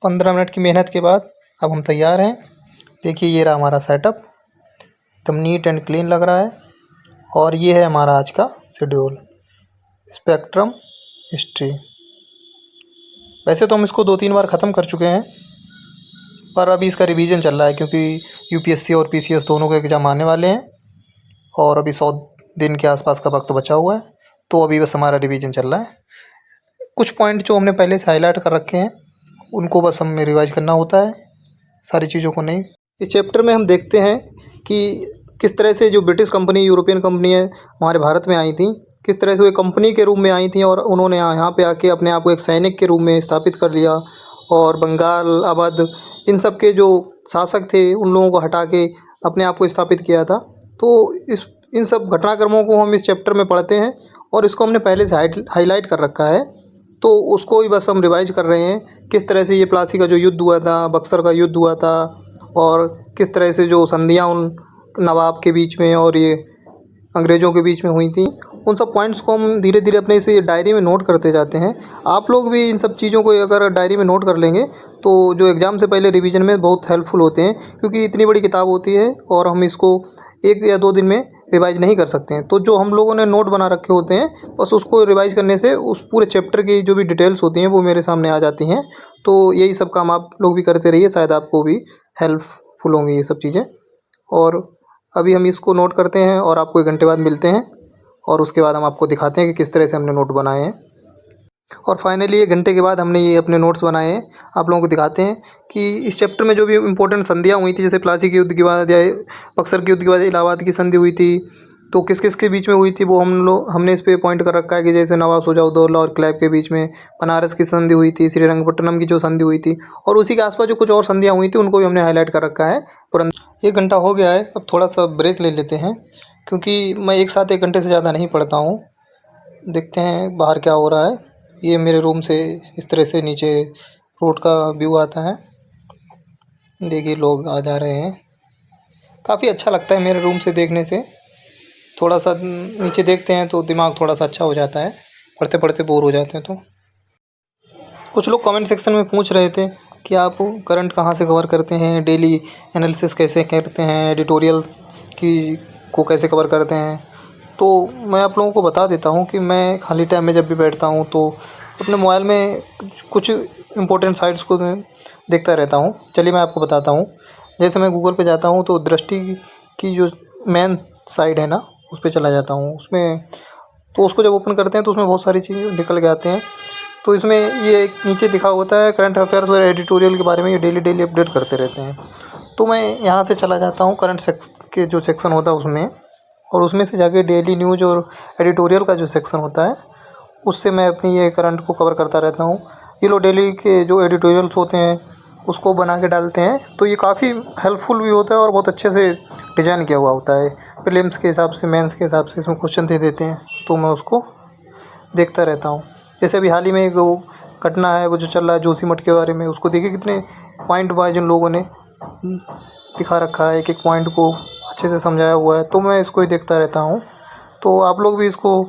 15 minute की मेहनत के बाद अब हम तैयार हैं। देखिए ये रहा हमारा सेटअप, एकदम नीट एंड क्लीन लग रहा है। और ये है हमारा आज का शेड्यूल, स्पेक्ट्रम हिस्ट्री। वैसे तो हम इसको 2-3 बार ख़त्म कर चुके हैं, पर अभी इसका रिवीजन चल रहा है क्योंकि यूपीएससी और पीसीएस दोनों के एग्ज़ाम आने वाले हैं और अभी 100 दिन के आसपास का वक्त बचा हुआ है, तो अभी बस हमारा रिवीजन चल रहा है। कुछ पॉइंट जो हमने पहले से हाईलाइट कर रखे हैं उनको बस हमें रिवाइज करना होता है, सारी चीज़ों को नहीं। इस चैप्टर में हम देखते हैं कि किस तरह से जो ब्रिटिश कंपनी, यूरोपियन कंपनी है हमारे भारत में आई थी, किस तरह से वो कम्पनी के रूप में आई थी और उन्होंने यहाँ पे आके अपने आप को एक सैनिक के रूप में स्थापित कर लिया। और बंगाल, अवध, इन सब के जो शासक थे उन लोगों को हटा के अपने आप को स्थापित किया था। तो इन सब घटनाक्रमों को हम इस चैप्टर में पढ़ते हैं और इसको हमने पहले से हाईलाइट कर रखा है, तो उसको ही बस हम रिवाइज कर रहे हैं। किस तरह से ये प्लासी का जो युद्ध हुआ था, बक्सर का युद्ध हुआ था, और किस तरह से जो संधियाँ उन नवाब के बीच में और ये अंग्रेज़ों के बीच में हुई थी, उन सब पॉइंट्स को हम धीरे धीरे अपने इसे डायरी में नोट करते जाते हैं। आप लोग भी इन सब चीज़ों को अगर डायरी में नोट कर लेंगे तो जो एग्ज़ाम से पहले रिवीजन में बहुत हेल्पफुल होते हैं, क्योंकि इतनी बड़ी किताब होती है और हम इसको 1 या 2 दिन में रिवाइज नहीं कर सकते हैं। तो जो हम लोगों ने नोट बना रखे होते हैं, बस उसको रिवाइज करने से उस पूरे चैप्टर की जो भी डिटेल्स होती हैं वो मेरे सामने आ जाती हैं। तो यही सब काम आप लोग भी करते रहिए, शायद आपको भी हेल्पफुल होंगी ये सब चीज़ें। और अभी हम इसको नोट करते हैं और आपको 1 घंटे बाद मिलते हैं और उसके बाद हम आपको दिखाते हैं कि किस तरह से हमने नोट बनाए हैं। और फाइनली 1 घंटे के बाद हमने ये अपने नोट्स बनाए हैं, आप लोगों को दिखाते हैं कि इस चैप्टर में जो भी इम्पोर्टेंट संधियाँ हुई थी, जैसे प्लासी के युद्ध के बाद या बक्सर के युद्ध के बाद इलाहाबाद की संधि हुई थी, तो किस किस के बीच में हुई थी वो हमने इस पे पॉइंट कर रखा है कि जैसे नवाब शुजा-उद-दौला और क्लाइव के बीच में बनारस की संधि हुई थी, श्रीरंगपट्टनम की जो संधि हुई थी, और उसी के आसपास जो कुछ और संधियाँ हुई थी उनको भी हमने हाईलाइट कर रखा है तुरंत। 1 घंटा हो गया है, अब थोड़ा सा ब्रेक ले लेते हैं, क्योंकि मैं एक साथ 1 घंटे से ज़्यादा नहीं पढ़ता हूँ। देखते हैं बाहर क्या हो रहा है। ये मेरे रूम से इस तरह से नीचे रोड का व्यू आता है। देखिए लोग आ जा रहे हैं, काफ़ी अच्छा लगता है मेरे रूम से देखने से। थोड़ा सा नीचे देखते हैं तो दिमाग थोड़ा सा अच्छा हो जाता है, पढ़ते पढ़ते बोर हो जाते हैं तो। कुछ लोग कमेंट सेक्शन में पूछ रहे थे कि आप करंट कहाँ से कवर करते हैं, डेली एनालिसिस कैसे करते हैं, एडिटोरियल की को कैसे कवर करते हैं। तो मैं आप लोगों को बता देता हूँ कि मैं खाली टाइम में जब भी बैठता हूँ तो अपने मोबाइल में कुछ इम्पोर्टेंट साइट्स को देखता रहता हूँ। चलिए मैं आपको बताता हूँ। जैसे मैं गूगल पे जाता हूँ तो दृष्टि की जो मेन साइट है ना, उस पे चला जाता हूँ। उसमें तो उसको जब ओपन करते हैं तो उसमें बहुत सारी चीज़ें निकल के आते हैं। तो इसमें ये एक नीचे दिखा होता है करंट अफेयर्स और एडिटोरियल के बारे में, ये डेली अपडेट करते रहते हैं। तो मैं यहाँ से चला जाता हूँ करंट के जो सेक्शन होता है उसमें, और उसमें से जाके डेली न्यूज़ और एडिटोरियल का जो सेक्शन होता है उससे मैं अपनी ये करंट को कवर करता रहता हूँ। ये लोग डेली के जो एडिटोरियल्स होते हैं उसको बना के डालते हैं, तो ये काफ़ी हेल्पफुल भी होता है और बहुत अच्छे से डिज़ाइन किया हुआ होता है। प्रीलिम्स के हिसाब से, मेंस के हिसाब से इसमें क्वेश्चन दे देते हैं, तो मैं उसको देखता रहता हूँ। जैसे अभी हाल ही में एक वो घटना है वो जो चल रहा है जोशीमठ के बारे में, उसको देखिए कितने पॉइंट वाइज उन लोगों ने दिखा रखा है, एक एक पॉइंट को अच्छे से समझाया हुआ है। तो मैं इसको ही देखता रहता हूँ। तो आप लोग भी इसको